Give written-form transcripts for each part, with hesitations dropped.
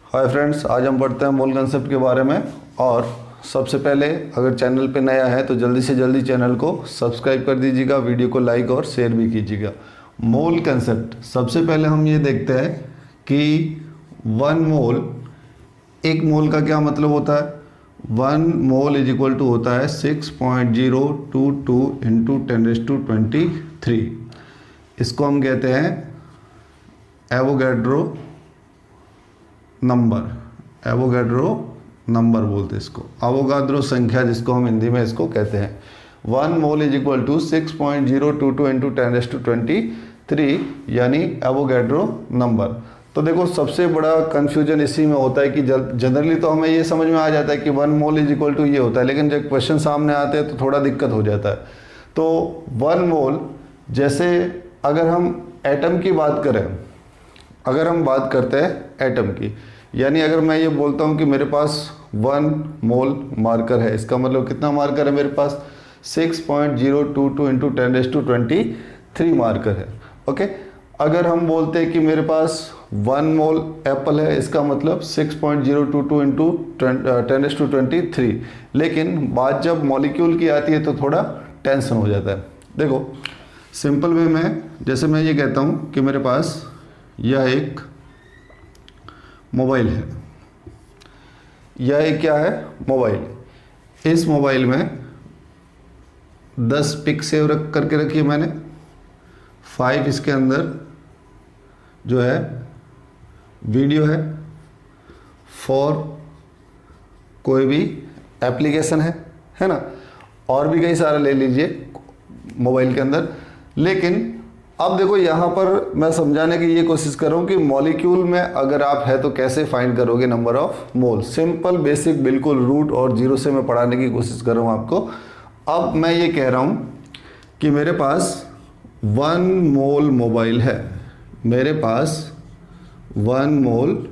Hi friends, आज हम पढ़ते हैं मोल कंसेप्ट के बारे में। और सबसे पहले अगर चैनल पे नया है तो जल्दी से जल्दी चैनल को सब्सक्राइब कर दीजिएगा, वीडियो को लाइक और शेयर भी कीजिएगा। मोल कंसेप्ट, सबसे पहले हम ये देखते हैं कि वन मोल, एक मोल का क्या मतलब होता है। One mole is equal to होता है 6.022 इंटू 10⁻23। इसको हम कहते हैं एवोगैड्रो नंबर बोलते हैं इसको, अवोगाद्रो संख्या जिसको हम हिंदी में इसको कहते हैं। One mole is equal to 6.022 into 10⁻23 यानी एवोगैड्रो नंबर। तो देखो, सबसे बड़ा कन्फ्यूजन इसी में होता है कि जनरली तो हमें ये समझ में आ जाता है कि one mole is equal to ये होता है, लेकिन जब क्वेश्चन सामने आते हैं तो थोड़ा दिक्कत हो जाता है। तो वन मोल, जैसे अगर हम एटम की बात करें, अगर हम बात करते हैं एटम की, यानी अगर मैं ये बोलता हूँ कि मेरे पास वन मोल मार्कर है, इसका मतलब कितना मार्कर है मेरे पास? 6.022 इंटू 10⁻23 मार्कर है। ओके, अगर हम बोलते हैं कि मेरे पास वन मोल एप्पल है, इसका मतलब 6.022 इंटू 10⁻23। लेकिन बात जब मॉलिक्यूल की आती है तो थोड़ा टेंशन हो जाता है। देखो, सिंपल वे में जैसे मैं ये कहता हूँ कि मेरे पास यह एक मोबाइल है, यह एक क्या है? मोबाइल। इस मोबाइल में 10 पिक सेव करके रखी है मैंने, 5 इसके अंदर जो है वीडियो है, 4 कोई भी एप्लीकेशन है ना, और भी कई सारे ले लीजिए मोबाइल के अंदर। लेकिन अब देखो, यहाँ पर मैं समझाने की ये कोशिश कर रहा हूँ कि मॉलिक्यूल में अगर आप है तो कैसे फाइंड करोगे number of mole. Simple basic बिल्कुल रूट और जीरो से मैं पढ़ाने की कोशिश कर रहा हूँ आपको। अब मैं ये कह रहा हूँ कि मेरे पास वन मोल मोबाइल है, मेरे पास वन मोल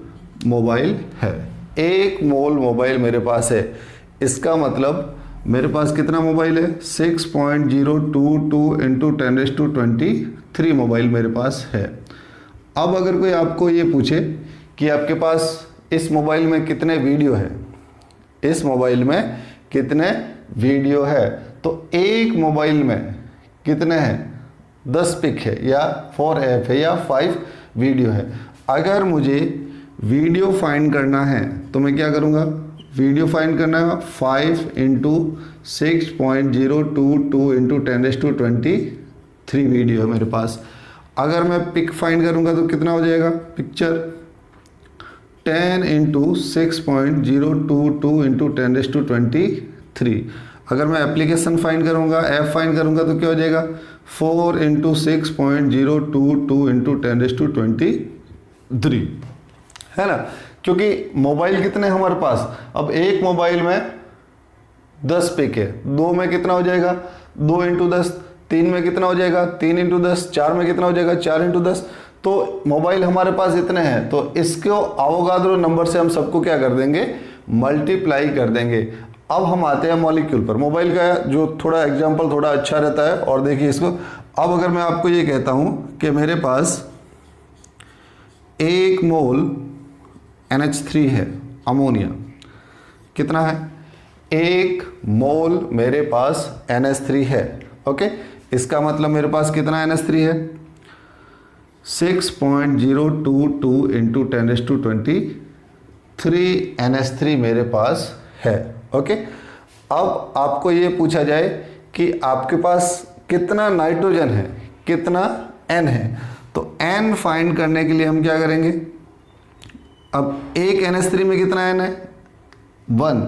मोबाइल है, एक मोल मोबाइल मेरे पास है। इसका मतलब मेरे पास कितना मोबाइल है? 6.022 इंटू 10⁻23 मोबाइल मेरे पास है। अब अगर कोई आपको ये पूछे कि आपके पास इस मोबाइल में कितने वीडियो है, इस मोबाइल में कितने वीडियो है, तो एक मोबाइल में कितने हैं? 10 पिक है या 4 ऐप है या 5 वीडियो है। अगर मुझे वीडियो फाइंड करना है तो मैं क्या करूँगा? वीडियो फाइंड करना है 5 इंटू 6.022 इंटू 10⁻23 वीडियो है मेरे पास। अगर मैं पिक फाइंड करूंगा तो कितना हो जाएगा? Picture 10 into 6.022 into 10⁻23। अगर मैं एप्लीकेशन फाइंड करूंगा, ऐप फाइंड करूंगा तो क्या हो जाएगा? 4 इंटू 6.022 इंटू 10⁻23, है ना। क्योंकि मोबाइल कितने हमारे पास? अब एक मोबाइल में 10 पिक है, 2 में कितना हो जाएगा? 2 इंटू 10। 3 में कितना हो जाएगा? 3 इंटू 10। 4 में कितना हो जाएगा? 4 इंटू 10। तो मोबाइल हमारे पास इतने हैं, तो इसको अवोगाद्रो नंबर से हम सबको क्या कर देंगे? मल्टीप्लाई कर देंगे। अब हम आते हैं मॉलिक्यूल पर। मोबाइल का जो थोड़ा एग्जाम्पल थोड़ा अच्छा रहता है, और देखिए इसको। अब अगर मैं आपको ये कहता हूँ कि मेरे पास एक मोल NH3 है, अमोनिया, कितना है? एक मोल मेरे पास NH3 है। ओके, इसका मतलब मेरे पास कितना NH3 है? 6.022 इंटू 10⁻23 NH3 मेरे पास है। ओके, अब आपको ये पूछा जाए कि आपके पास कितना नाइट्रोजन है, कितना N है, तो N फाइंड करने के लिए हम क्या करेंगे? अब एक NH3 में कितना N है? 1,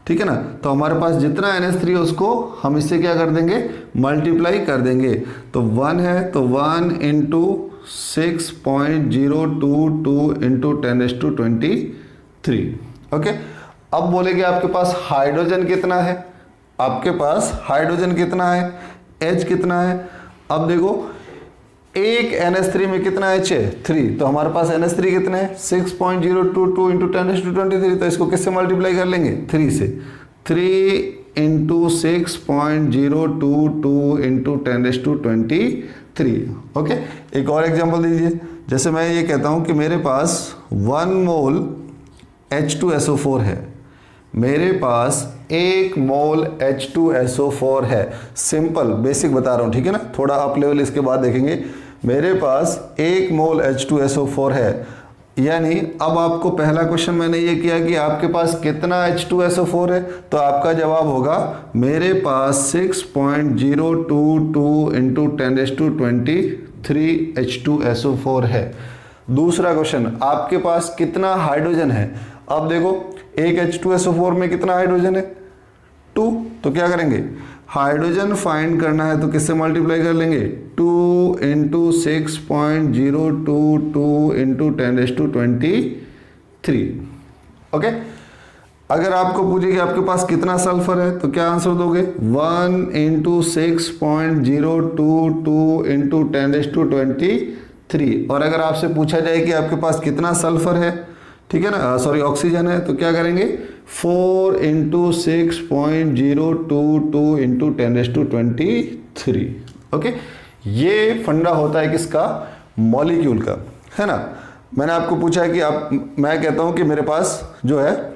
ठीक है ना। तो हमारे पास जितना NH3 है उसको हम इससे क्या कर देंगे? मल्टीप्लाई कर देंगे। तो 1 है तो 1 इंटू 6.022 इंटू 10⁻23। ओके, अब बोलेंगे आपके पास हाइड्रोजन कितना है? आपके पास हाइड्रोजन कितना है? H कितना है? अब देखो, एक NH3 में कितना H है? 3। तो हमारे पास NH3 कितने हैं? 6.022 इंटू 10⁻23। तो इसको किससे मल्टीप्लाई कर लेंगे? 3 से। 3 इंटू 6.022 इंटू 10⁻23। ओके, एक और एग्जांपल दीजिए। जैसे मैं ये कहता हूँ कि मेरे पास 1 मोल H2SO4 है, मेरे पास 1 मोल H2SO4 है। सिंपल बेसिक बता रहा हूँ, ठीक है ना, थोड़ा अप लेवल इसके बाद देखेंगे। मेरे पास 1 मोल H2SO4 है, यानी अब आपको पहला क्वेश्चन मैंने ये किया कि आपके पास कितना H2SO4 है, तो आपका जवाब होगा मेरे पास 6.022 इंटू 10⁻23 H2SO4 है। दूसरा क्वेश्चन, आपके पास कितना हाइड्रोजन है। अब देखो एक H2SO4 में कितना हाइड्रोजन है, 2, तो क्या करेंगे, हाइड्रोजन फाइंड करना है तो किससे मल्टीप्लाई कर लेंगे, 2 इंटू 6.022 इंटू 10⁻23। ओके, अगर आपको पूछे कि आपके पास कितना सल्फर है तो क्या आंसर दोगे, 1 इंटू 6.022 इंटू 10⁻23। और अगर आपसे पूछा जाए कि आपके पास कितना सल्फर है, ठीक है ना, सॉरी ऑक्सीजन है, तो क्या करेंगे, 4 इंटू 6.022 इंटू 10⁻23। ओके, ये फंडा होता है किसका, मॉलिक्यूल का, है ना। मैंने आपको पूछा है कि मैं कहता हूं कि मेरे पास जो है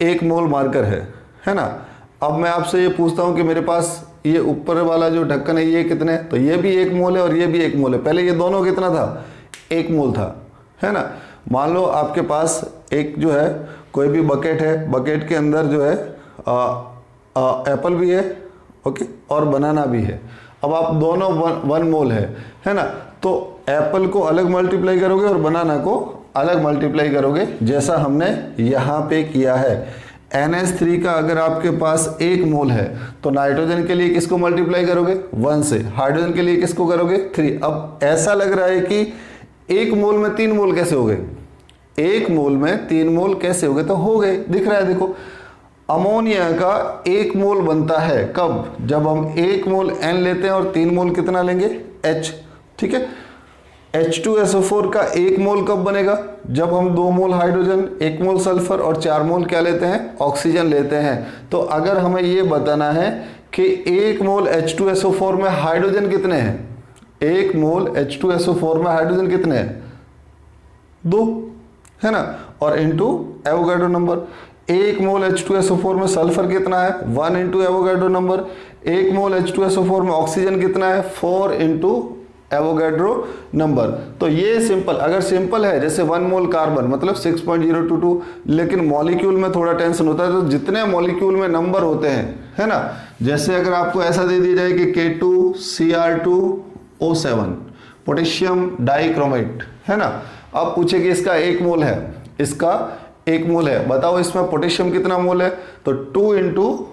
1 मोल मार्कर है ना। अब मैं आपसे ये पूछता हूं कि मेरे पास ये ऊपर वाला जो ढक्कन है ये कितने, तो ये भी 1 मोल है और ये भी 1 मोल है। पहले ये दोनों कितना था, 1 मोल था, है ना। मान लो आपके पास एक जो है कोई भी बकेट है, बकेट के अंदर जो है एप्पल भी है, ओके, और बनाना भी है। अब आप दोनों 1 मोल है ना, तो एप्पल को अलग मल्टीप्लाई करोगे और बनाना को अलग मल्टीप्लाई करोगे, जैसा हमने यहाँ पे किया है। NH3 का अगर आपके पास 1 मोल है तो नाइट्रोजन के लिए किसको मल्टीप्लाई करोगे, 1 से, हाइड्रोजन के लिए किसको करोगे, 3। अब ऐसा लग रहा है कि 1 मोल में 3 मोल कैसे हो गए, 1 मोल में 3 मोल कैसे हो गए, तो हो गए, दिख रहा है। देखो अमोनिया का 1 मोल बनता है कब, जब हम 1 मोल N लेते हैं और 3 मोल कितना लेंगे, H, ठीक है। H2SO4 का 1 मोल कब बनेगा, जब हम 2 मोल हाइड्रोजन, 1 मोल सल्फर और 4 मोल क्या लेते हैं, ऑक्सीजन लेते हैं। तो अगर हमें ये बताना है कि 1 मोल H2SO4 में हाइड्रोजन कितने हैं, 1 मोल H2SO4 में हाइड्रोजन कितने हैं, 2, है ना, और इंटू एवोगाड्रो नंबर। 1 मोल H2SO4 में सल्फर कितना है, 1 इंटू एवोगाड्रो नंबर। 1 मोल H2SO4 में ऑक्सीजन कितना है, 4 इंटू एवोगाड्रो नंबर। तो ये सिंपल, अगर सिंपल है जैसे 1 मोल कार्बन मतलब 6.022, लेकिन मॉलिक्यूल में थोड़ा टेंशन होता है। तो जितने मॉलिक्यूल में नंबर होते हैं, है ना, जैसे अगर आपको ऐसा दे दिया जाए कि K2Cr2O7 पोटेशियम डाइक्रोमेट, है ना। अब पूछे कि इसका 1 मोल है, इसका 1 मोल है, बताओ इसमें पोटेशियम कितना मोल है, तो 2 इंटू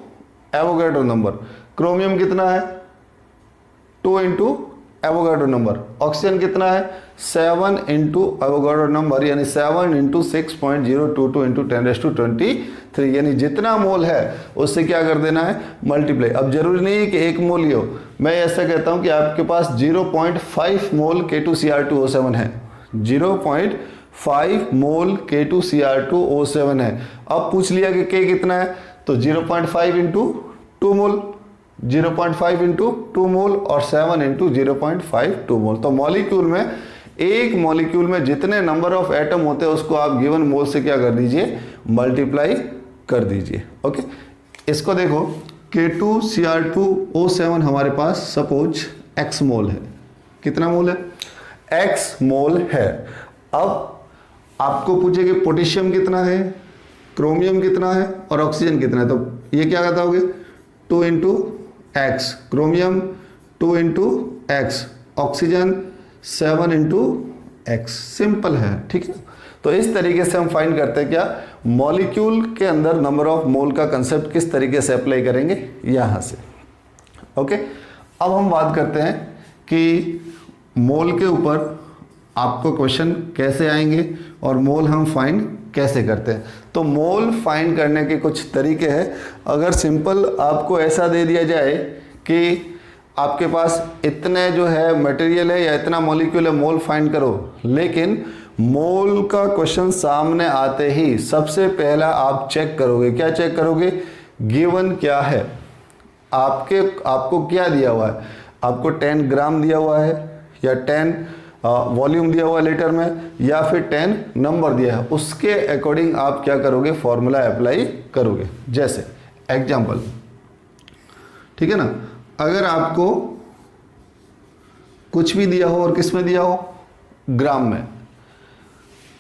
एवोगाड्रो नंबर। क्रोमियम कितना है, 2 इंटू एवोगाड्रो नंबर। ऑक्सीजन कितना है, 7 इंटू एवोगाड्रो नंबर, यानी 7 इंटू 6.022 इंटू 10⁻23, यानी जितना मोल है उससे क्या कर देना है, मल्टीप्लाई। अब जरूरी नहीं है कि 1 मोल ही हो, मैं ऐसा कहता हूं कि आपके पास 0.5 मोल K2Cr2O7 है, 0.5 मोल K2Cr2O7 है। अब पूछ लिया कि K कितना है, तो 0.5 इंटू 2 मोल, 0.5 इंटू 2 मोल और 7 इंटू 0.5 2 मोल। तो मॉलिक्यूल में, एक मॉलिक्यूल में जितने नंबर ऑफ एटम होते हैं उसको आप गिवन मोल से क्या कर दीजिए, मल्टीप्लाई कर दीजिए। ओके, इसको देखो, K2Cr2O7 हमारे पास सपोज x मोल है, कितना मोल है, x मोल है। अब आपको पूछे कि पोटेशियम कितना है, क्रोमियम कितना है और ऑक्सीजन कितना है, तो ये क्या बताओगे, 2 into x, chromium 2 into x, oxygen 7 into x. Simple है, ठीक है। तो इस तरीके से हम फाइंड करते हैं क्या, मॉलिक्यूल के अंदर नंबर ऑफ मोल का कंसेप्ट किस तरीके से अप्लाई करेंगे, यहां से। ओके, अब हम बात करते हैं कि मोल के ऊपर आपको क्वेश्चन कैसे आएंगे और मोल हम फाइंड कैसे करते हैं। तो मोल फाइंड करने के कुछ तरीके हैं। अगर सिंपल आपको ऐसा दे दिया जाए कि आपके पास इतने जो है मटेरियल है या इतना मॉलिक्यूल है, मोल फाइंड करो, लेकिन मोल का क्वेश्चन सामने आते ही सबसे पहला आप चेक करोगे, क्या चेक करोगे, गिवन क्या है, आपको क्या दिया हुआ है, आपको 10 ग्राम दिया हुआ है या 10 वॉल्यूम दिया हुआ लीटर में या फिर 10 नंबर दिया है, उसके अकॉर्डिंग आप क्या करोगे, फॉर्मूला अप्लाई करोगे। जैसे एग्जाम्पल, ठीक है ना, अगर आपको कुछ भी दिया हो और किस में दिया हो, ग्राम में,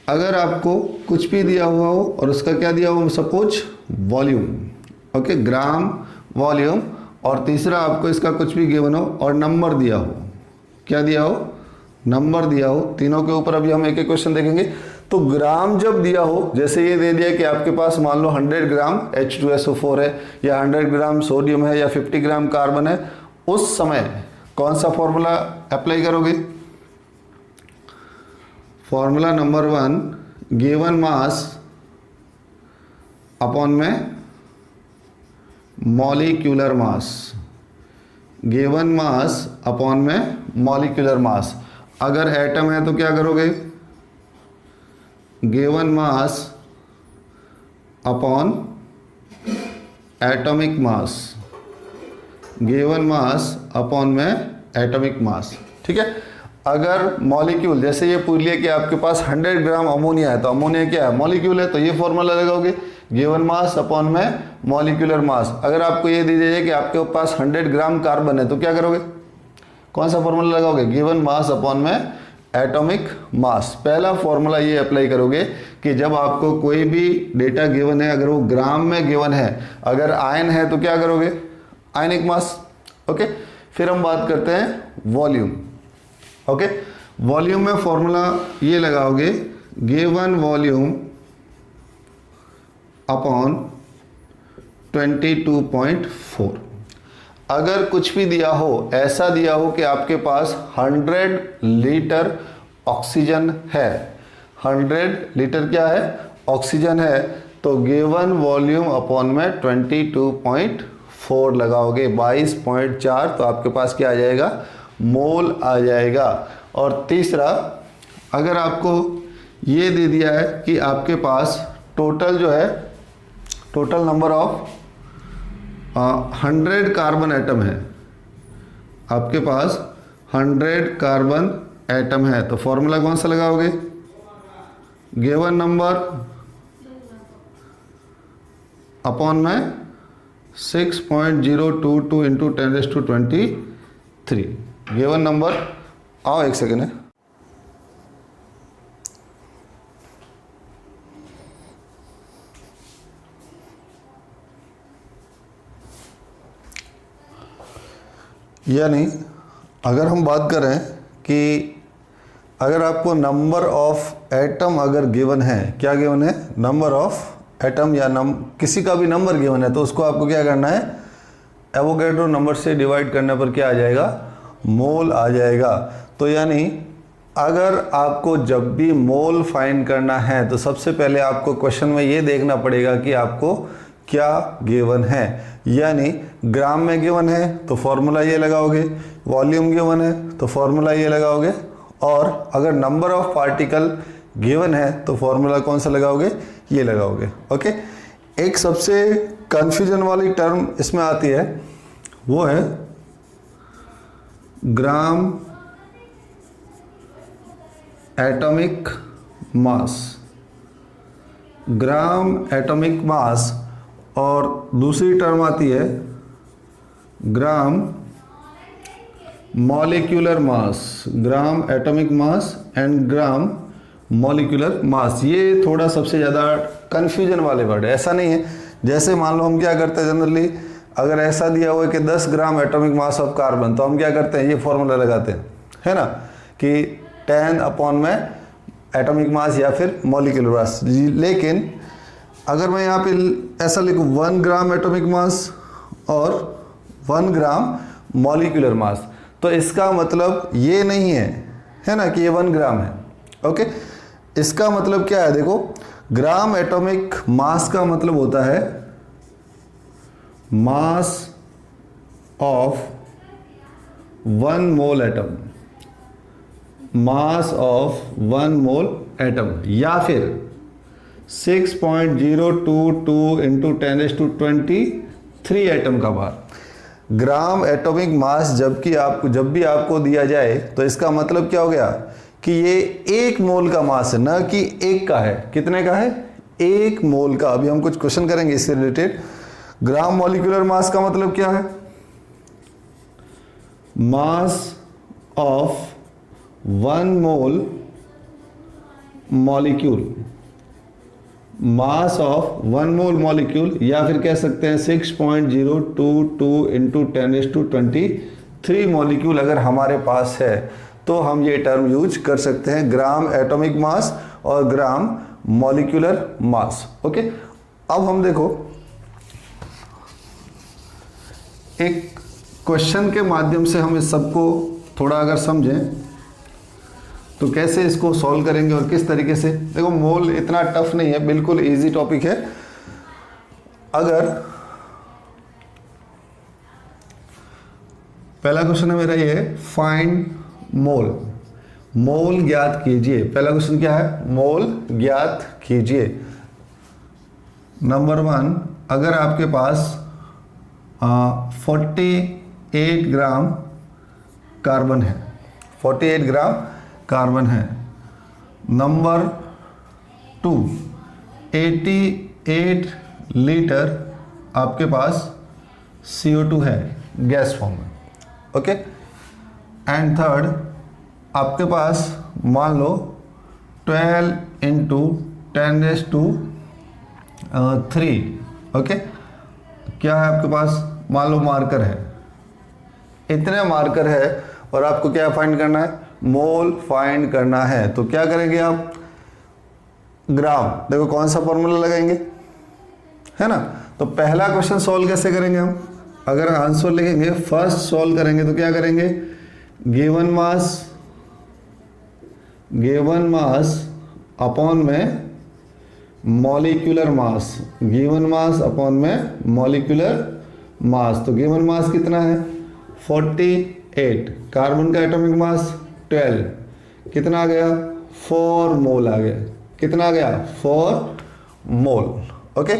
अगर आपको कुछ भी दिया हुआ हो और उसका क्या दिया हो, सपोज वॉल्यूम, ओके, ग्राम वॉल्यूम, और तीसरा आपको इसका कुछ भी गिवन हो और नंबर दिया हो, क्या दिया हो, नंबर दिया हो, तीनों के ऊपर अभी हम एक एक क्वेश्चन देखेंगे। तो ग्राम जब दिया हो, जैसे ये दे दिया कि आपके पास मान लो 100 ग्राम H2SO4 है या 100 ग्राम सोडियम है या 50 ग्राम कार्बन है, उस समय कौन सा फॉर्मूला अप्लाई करोगे, formula number 1, given mass upon में molecular mass, given mass upon में मॉलिक्यूलर मास। अगर एटम है तो क्या करोगे, given mass upon atomic mass, given mass upon में एटॉमिक मास, ठीक है। अगर मॉलिक्यूल, जैसे ये पूछ लिया कि आपके पास 100 ग्राम अमोनिया है, तो अमोनिया क्या है, मॉलिक्यूल है, तो ये फॉर्मूला लगाओगे, गिवन मास अपॉन में मॉलिक्यूलर मास। अगर आपको ये दी जाए कि आपके पास 100 ग्राम कार्बन है, तो क्या करोगे, कौन सा फॉर्मूला लगाओगे, गिवन मास अपॉन में एटॉमिक मास। पहला फॉर्मूला ये अप्लाई करोगे कि जब आपको कोई भी डेटा गिवन है, अगर वो ग्राम में गिवन है, अगर आयन है तो क्या करोगे, आयनिक मास, ओके। फिर हम बात करते हैं वॉल्यूम, ओके। वॉल्यूम में फॉर्मूला ये लगाओगे, गिवन वॉल्यूम अपॉन 22.4। अगर कुछ भी दिया हो, ऐसा दिया हो कि आपके पास 100 लीटर ऑक्सीजन है, 100 लीटर क्या है, ऑक्सीजन है, तो गिवन वॉल्यूम अपॉन में 22.4 लगाओगे, 22.4, तो आपके पास क्या आ जाएगा, मोल आ जाएगा। और तीसरा, अगर आपको ये दे दिया है कि आपके पास टोटल जो है, total number of 100 carbon atom है, आपके पास 100 कार्बन एटम है, तो फॉर्मूला कौन सा लगाओगे, गिवन नंबर अपॉन में 6.022 इंटू 10⁻23, गिवन नंबर, आओ एक सेकेंड है, यानी अगर हम बात करें कि अगर आपको नंबर ऑफ एटम अगर गिवन है, क्या गिवन है, नंबर ऑफ एटम या किसी का भी नंबर गिवन है, तो उसको आपको क्या करना है, एवोगैड्रो नंबर से डिवाइड करने पर क्या आ जाएगा, मोल आ जाएगा। तो यानी अगर आपको जब भी मोल फाइंड करना है, तो सबसे पहले आपको क्वेश्चन में ये देखना पड़ेगा कि आपको क्या गिवन है। यानी ग्राम में गिवन है तो फॉर्मूला ये लगाओगे, वॉल्यूम गिवन है तो फॉर्मूला ये लगाओगे, और अगर नंबर ऑफ पार्टिकल गिवन है तो फॉर्मूला कौन सा लगाओगे, ये लगाओगे, ओके। एक सबसे कंफ्यूजन वाली टर्म इसमें आती है, वो है ग्राम एटॉमिक मास, ग्राम एटॉमिक मास, और दूसरी टर्म आती है gram molecular mass, gram atomic mass and gram molecular mass. ये थोड़ा सबसे ज़्यादा कन्फ्यूजन वाले वर्ड है, ऐसा नहीं है, जैसे मान लो हम क्या करते हैं जनरली, अगर ऐसा दिया हुआ है कि 10 ग्राम एटॉमिक मास ऑफ कार्बन, तो हम क्या करते हैं, ये फॉर्मूला लगाते हैं, है ना, कि 10 अपॉन में एटॉमिक मास या फिर मॉलिक्यूलर मास। लेकिन अगर मैं यहाँ पे ऐसा लिखूँ 1 ग्राम एटॉमिक मास और 1 ग्राम मॉलिक्यूलर मास, तो इसका मतलब ये नहीं है ना कि ये 1 ग्राम है, ओके। इसका मतलब क्या है, देखो, ग्राम एटॉमिक मास का मतलब होता है मास of 1 mole atom, mass of 1 mole atom, या फिर 6.022 इंटू 10⁻23 एटम का भार। ग्राम एटॉमिक मास जब भी आपको दिया जाए, तो इसका मतलब क्या हो गया, कि ये 1 मोल का मास है, ना कि 1 का है। कितने का है? 1 मोल का। अभी हम कुछ क्वेश्चन करेंगे इससे रिलेटेड। ग्राम मॉलिक्यूलर मास का मतलब क्या है? मास of 1 mole molecule, mass of 1 mole molecule, या फिर कह सकते हैं 6.022 इंटू 10⁻23 मॉलिक्यूल अगर हमारे पास है तो हम ये टर्म यूज कर सकते हैं, ग्राम एटॉमिक मास और ग्राम मॉलिक्यूलर मास। ओके, अब हम देखो एक क्वेश्चन के माध्यम से हम इस सबको थोड़ा अगर समझें तो कैसे इसको सॉल्व करेंगे और किस तरीके से। देखो मोल इतना टफ नहीं है, बिल्कुल इजी टॉपिक है। अगर पहला क्वेश्चन है मेरा ये, फाइंड मोल, मोल ज्ञात कीजिए। पहला क्वेश्चन क्या है? मोल ज्ञात कीजिए। नंबर 1, अगर आपके पास 48 ग्राम कार्बन है, 48 ग्राम कार्बन है। नंबर 2, 88 लीटर आपके पास CO2 है गैस फॉर्म में। ओके, एंड थर्ड आपके पास मान लो 12 इंटू 10⁻3। ओके, क्या है आपके पास? मान लो मार्कर है, इतने मार्कर है और आपको क्या फाइंड करना है? मोल फाइंड करना है। तो क्या करेंगे आप? ग्राम, देखो कौन सा फॉर्मूला लगाएंगे, है ना। तो पहला क्वेश्चन सॉल्व कैसे करेंगे हम? अगर आंसर लिखेंगे, फर्स्ट सॉल्व करेंगे तो क्या करेंगे? गिवन मास अपॉन में molecular mass, given mass upon में मॉलिक्यूलर मास। तो गिवन मास कितना है? 48, कार्बन का एटॉमिक मास 12, कितना आ गया? 4 मोल आ गया। कितना आ गया? 4 मोल। ओके,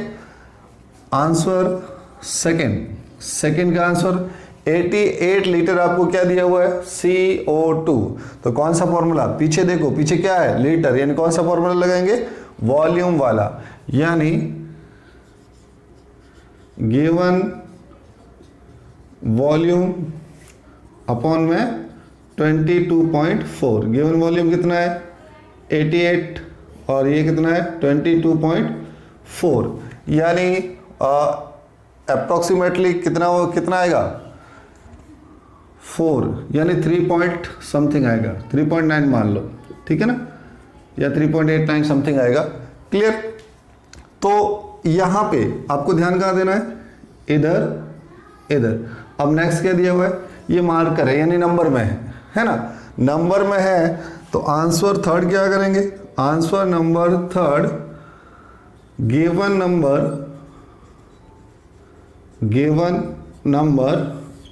आंसर सेकंड का आंसर 88 लीटर आपको क्या दिया हुआ है? CO2। तो कौन सा फॉर्मूला? पीछे देखो, पीछे क्या है? लीटर, यानी कौन सा फॉर्मूला लगाएंगे? वॉल्यूम वाला, यानी गिवन वॉल्यूम अपॉन में 22.4। गिवन वॉल्यूम कितना है? 88 और ये कितना है? 22.4, यानी अप्रोक्सीमेटली कितना आएगा? 4, यानी 3 पॉइंट समथिंग आएगा, 3.9 मान लो, ठीक है ना, या 3.89 समथिंग आएगा। क्लियर? तो यहाँ पे आपको ध्यान कहाँ देना है? इधर। अब नेक्स्ट क्या दिया हुआ है? ये मार्कर है, यानी नंबर में है ना, नंबर में है। तो आंसर थर्ड क्या करेंगे? Answer number third, given number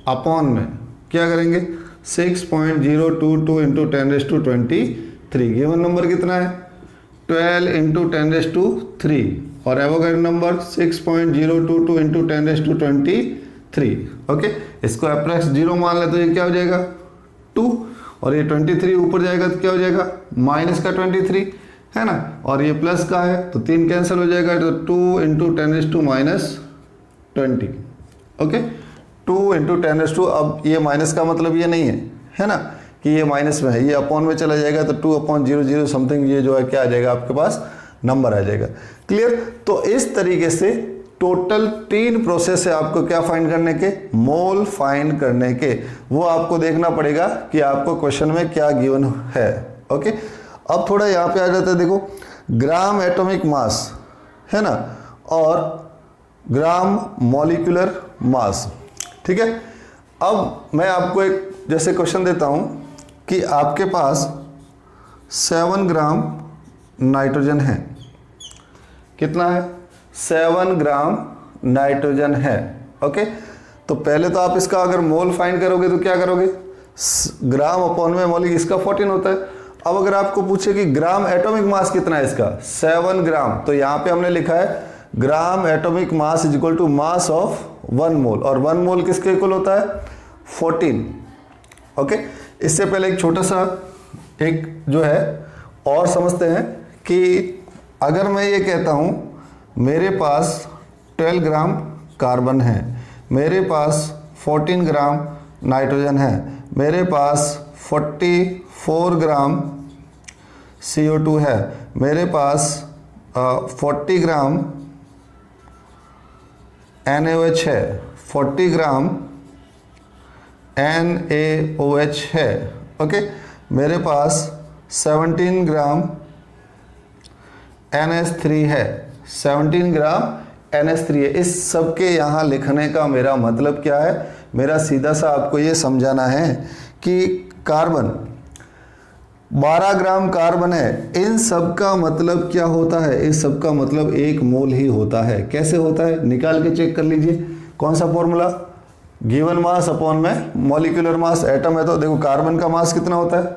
upon में क्या करेंगे? 6.022 इंटू 10⁻23। गिवन नंबर कितना है? 12 इंटू 10⁻3 और एवोगैड्रो नंबर 6.022 इंटू 10⁻23। ओके, इसको अप्रॉक्स 0 मान ले तो ये क्या हो जाएगा? 2, और ये 23 ऊपर जाएगा तो क्या हो जाएगा? माइनस का 23, है ना, और ये प्लस का है तो 3 कैंसिल हो जाएगा, तो 2 इंटू 10⁻20। ओके, 2 इंटू 10⁻, अब ये माइनस का मतलब ये नहीं है ना, कि ये माइनस में है, ये अपॉन में चला जाएगा तो 2/00 समथिंग ये जो है क्या आ जाएगा आपके पास? नंबर आ जाएगा। क्लियर? तो इस तरीके से टोटल 3 प्रोसेस है आपको क्या फाइंड करने के? मोल फाइंड करने के। वो आपको देखना पड़ेगा कि आपको क्वेश्चन में क्या गिवन है। ओके, अब थोड़ा यहाँ पे आ जाता है, देखो ग्राम एटॉमिक मास है ना, और ग्राम मॉलिक्यूलर मास, ठीक है। अब मैं आपको एक जैसे क्वेश्चन देता हूँ कि आपके पास 7 ग्राम नाइट्रोजन है। कितना है? 7 ग्राम नाइट्रोजन है। ओके, तो पहले तो आप इसका अगर मोल फाइंड करोगे तो क्या करोगे? ग्राम अपॉन में मोल, इसका 14 होता है। अब अगर आपको पूछे कि ग्राम एटॉमिक मास कितना है इसका? 7 ग्राम, तो यहाँ पे हमने लिखा है gram atomic mass is equal to mass of 1 mole, और 1 मोल किसके इक्वल होता है? 14। ओके, इससे पहले एक छोटा सा एक जो है और समझते हैं कि अगर मैं ये कहता हूँ मेरे पास 12 ग्राम कार्बन है, मेरे पास 14 ग्राम नाइट्रोजन है, मेरे पास 44 ग्राम CO2 है, मेरे पास 40 ग्राम NaOH है, 40 ग्राम NaOH है, ओके, मेरे पास 17 ग्राम NH3 है, 17 ग्राम NH3 है। इस सब के यहाँ लिखने का मेरा मतलब क्या है? मेरा सीधा सा आपको ये समझाना है कि कार्बन 12 ग्राम कार्बन है, इन सब का मतलब क्या होता है? इस सब का मतलब 1 मोल ही होता है। कैसे होता है? निकाल के चेक कर लीजिए। कौन सा फॉर्मूला? गिवन मास अपॉन में मॉलिक्यूलर मास। एटम है तो देखो कार्बन का मास कितना होता है,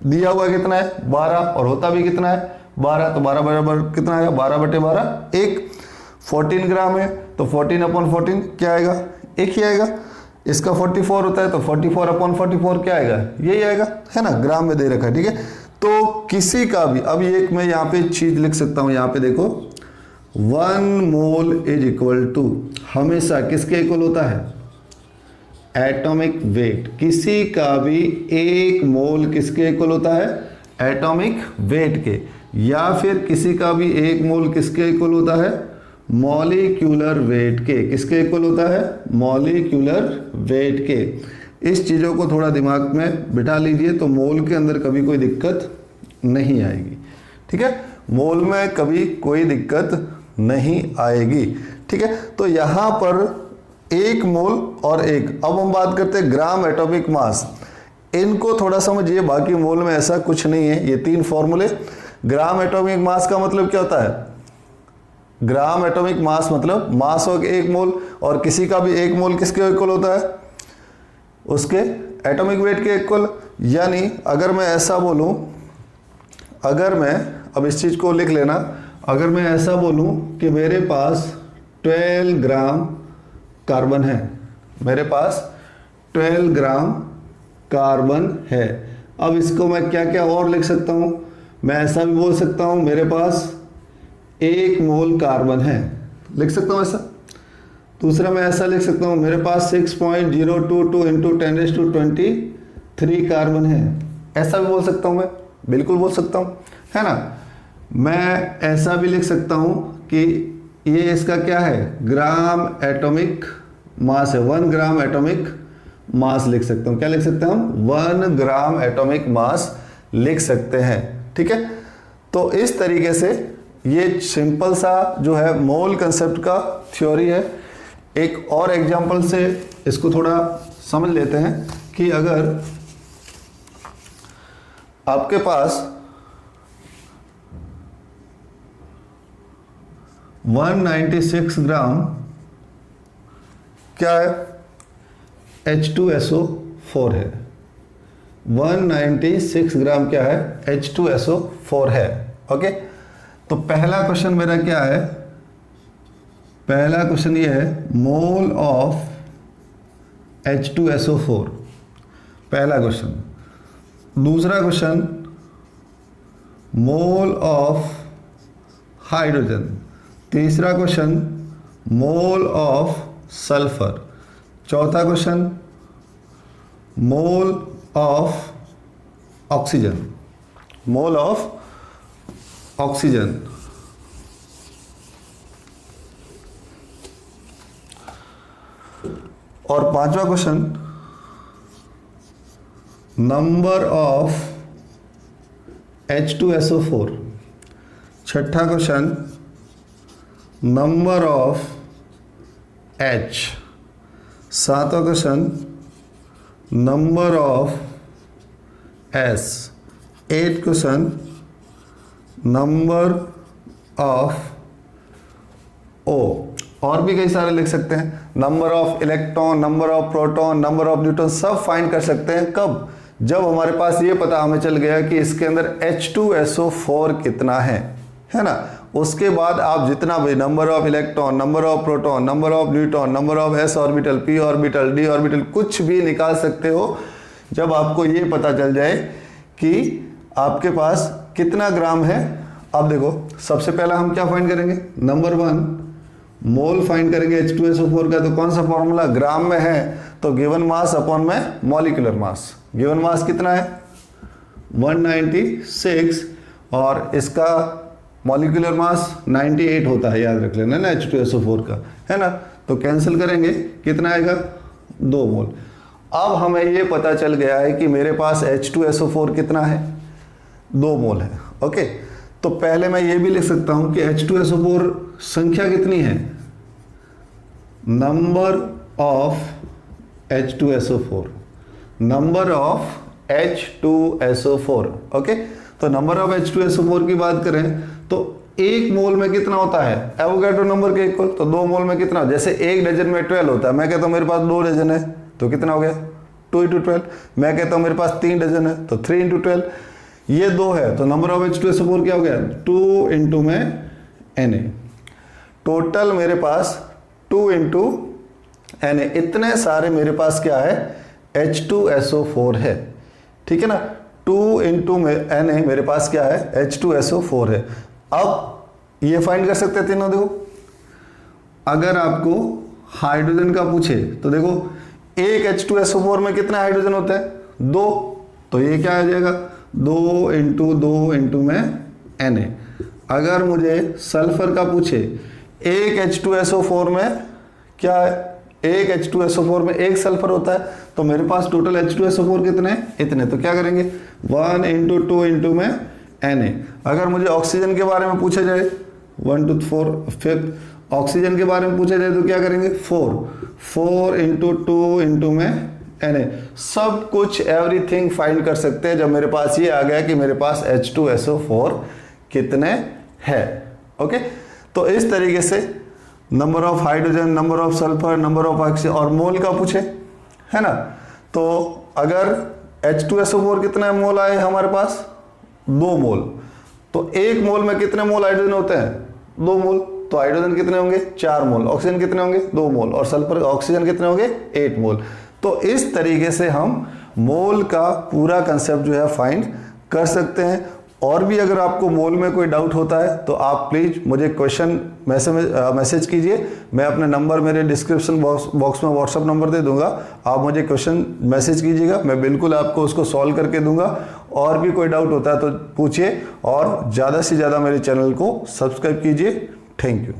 दिया हुआ कितना है 12, और होता भी कितना है 12, तो 12 बराबर कितना आएगा 12/12 1। 14 ग्राम है तो 14/14 क्या आएगा? 1 ही आएगा। इसका 44 होता है तो 44/44 क्या आएगा? यही आएगा, है ना, ग्राम में दे रखा है, ठीक है। तो किसी का भी, अब एक मैं यहाँ पे चीज लिख सकता हूँ, यहाँ पे देखो 1 मोल इज इक्वल टू, हमेशा किसके इक्वल होता है? Atomic weight. किसी का भी 1 मोल किसके इक्वल होता है? एटॉमिक वेट के। या फिर किसी का भी 1 मोल किसके इक्वल होता है? मॉलिक्यूलर वेट के। किसके इक्वल होता है? मॉलिक्यूलर वेट के। इस चीज़ों को थोड़ा दिमाग में बिठा लीजिए तो मोल के अंदर कभी कोई दिक्कत नहीं आएगी, ठीक है। मोल में कभी कोई दिक्कत नहीं आएगी, ठीक है। तो यहाँ पर 1 मोल और 1। अब हम बात करते हैं ग्राम एटॉमिक मास। इनको थोड़ा समझिए, बाकी मोल में ऐसा कुछ नहीं है। ये 3 फॉर्मूले। ग्राम एटॉमिक मास का मतलब क्या होता है? ग्राम एटॉमिक मास मतलब मास ऑफ 1 मोल, और किसी का भी 1 मोल किसके इक्वल होता है? उसके एटॉमिक वेट के इक्वल। यानी अगर मैं ऐसा बोलूं, अगर मैं, अब इस चीज को लिख लेना, अगर मैं ऐसा बोलूं कि मेरे पास 12 ग्राम कार्बन है, मेरे पास 12 ग्राम कार्बन है। अब इसको मैं क्या क्या और लिख सकता हूं? मैं ऐसा भी बोल सकता हूं मेरे पास 1 मोल कार्बन है, लिख सकता हूं ऐसा। दूसरा मैं ऐसा लिख सकता हूं मेरे पास 6.022 इंटू 10⁻23 कार्बन है, ऐसा भी बोल सकता हूं मैं, बिल्कुल बोल सकता हूं, है ना। मैं ऐसा भी लिख सकता हूं कि ये इसका क्या है? ग्राम एटॉमिक मास है, 1 ग्राम एटॉमिक मास लिख सकता हूं। क्या लिख सकते हैं हम? 1 ग्राम एटॉमिक मास लिख सकते हैं, ठीक है। तो इस तरीके से ये सिंपल सा जो है मोल कंसेप्ट का थ्योरी है। एक और एग्जांपल से इसको थोड़ा समझ लेते हैं कि अगर आपके पास 196 ग्राम क्या है? H2SO4 है। 196 ग्राम क्या है? H2SO4 है, ओके। तो पहला क्वेश्चन मेरा क्या है? पहला क्वेश्चन ये है मोल ऑफ H2SO4, पहला क्वेश्चन। दूसरा क्वेश्चन मोल ऑफ हाइड्रोजन। तीसरा क्वेश्चन मोल ऑफ सल्फर। चौथा question mole of oxygen, mole of oxygen. और पांचवा क्वेश्चन नंबर ऑफ H2SO4। छठा क्वेश्चन नंबर ऑफ H। सातवां question number of S। 8th question number of O। और भी कई सारे लिख सकते हैं, number of electron, number of proton, number of neutron, सब फाइंड कर सकते हैं। कब? जब हमारे पास ये पता हमें चल गया कि इसके अंदर H2SO4 कितना है ना। उसके बाद आप जितना भी number of electron, number of proton, number of neutron, number of s orbital, p orbital, d orbital, कुछ भी निकाल सकते हो जब आपको ये पता चल जाए कि आपके पास कितना ग्राम है। अब देखो सबसे पहला हम क्या फाइंड करेंगे, नंबर 1 मोल फाइंड करेंगे H2SO4 का। तो कौन सा फॉर्मूला, ग्राम में है तो गिवन मास अपॉन में मॉलिक्यूलर मास। गिवन मास कितना है 196 और इसका मॉलिक्यूलर मास 98 होता है, याद रख लेना ना H2SO4 का, है ना। तो कैंसिल करेंगे कितना आएगा 2 मोल। अब हमें ये पता चल गया है कि मेरे पास H2SO4 कितना है 2 मोल है। ओके, तो पहले मैं ये भी लिख सकता हूं कि H2SO4 संख्या कितनी है, number of H2SO4, number of H2SO4। Okay, तो नंबर ऑफ H2SO4 की बात करें तो 1 मोल में कितना होता है एवोगैड्रो नंबर के इक्वल। तो 2 मोल में कितना, जैसे 1 डजन में 12 होता है, मैं कहता हूं मेरे पास 2 डजन है तो कितना हो गया 2 × 12। मैं कहता हूं मेरे पास 3 डजन है तो 3 × 12। ये 2 है तो नंबर ऑफ H2SO4 क्या हो गया 2 × में Na। टोटल मेरे पास 2 × Na, इतने सारे मेरे पास क्या है H2SO4 है, ठीक है ना। 2 × Na मेरे पास क्या है H2SO4 है। अब ये फाइंड कर सकते हैं तीनों। देखो अगर आपको हाइड्रोजन का पूछे तो देखो एक H2SO4 में कितना हाइड्रोजन होता है 2, तो ये क्या आ जाएगा 2 × 2 × में Na। अगर मुझे सल्फर का पूछे एक H2SO4 में क्या है, एक H2SO4 में एक सल्फर होता है, तो मेरे पास टोटल H2SO4 कितने हैं इतने। तो क्या करेंगे 1 × 2 × में Na। अगर मुझे ऑक्सीजन के बारे में पूछा जाए 1 2 4 5 ऑक्सीजन के बारे में पूछा जाए तो क्या करेंगे 4 × 2 × में Na। सब कुछ एवरीथिंग फाइंड कर सकते हैं जब मेरे पास ये आ गया कि मेरे पास H2SO4 कितने हैं। ओके, तो इस तरीके से number of hydrogen, number of sulphur, number of oxygen और मोल का पूछे, है ना। तो अगर H2SO4 कितना मोल आए हमारे पास 2 मोल, तो 1 मोल में कितने मोल हाइड्रोजन होते हैं 2 मोल। तो हाइड्रोजन कितने होंगे 4 मोल, ऑक्सीजन कितने होंगे 2 मोल और सल्फर ऑक्सीजन कितने होंगे 8 मोल। तो इस तरीके से हम मोल का पूरा कंसेप्ट जो है फाइंड कर सकते हैं। और भी अगर आपको मोल में कोई डाउट होता है तो आप प्लीज़ मुझे क्वेश्चन मैसेज कीजिए। मैं अपने नंबर मेरे डिस्क्रिप्शन बॉक्स में व्हाट्सअप नंबर दे दूंगा, आप मुझे क्वेश्चन मैसेज कीजिएगा, मैं बिल्कुल आपको उसको सॉल्व करके दूंगा। और भी कोई डाउट होता है तो पूछिए और ज़्यादा से ज़्यादा मेरे चैनल को सब्सक्राइब कीजिए। Thank you.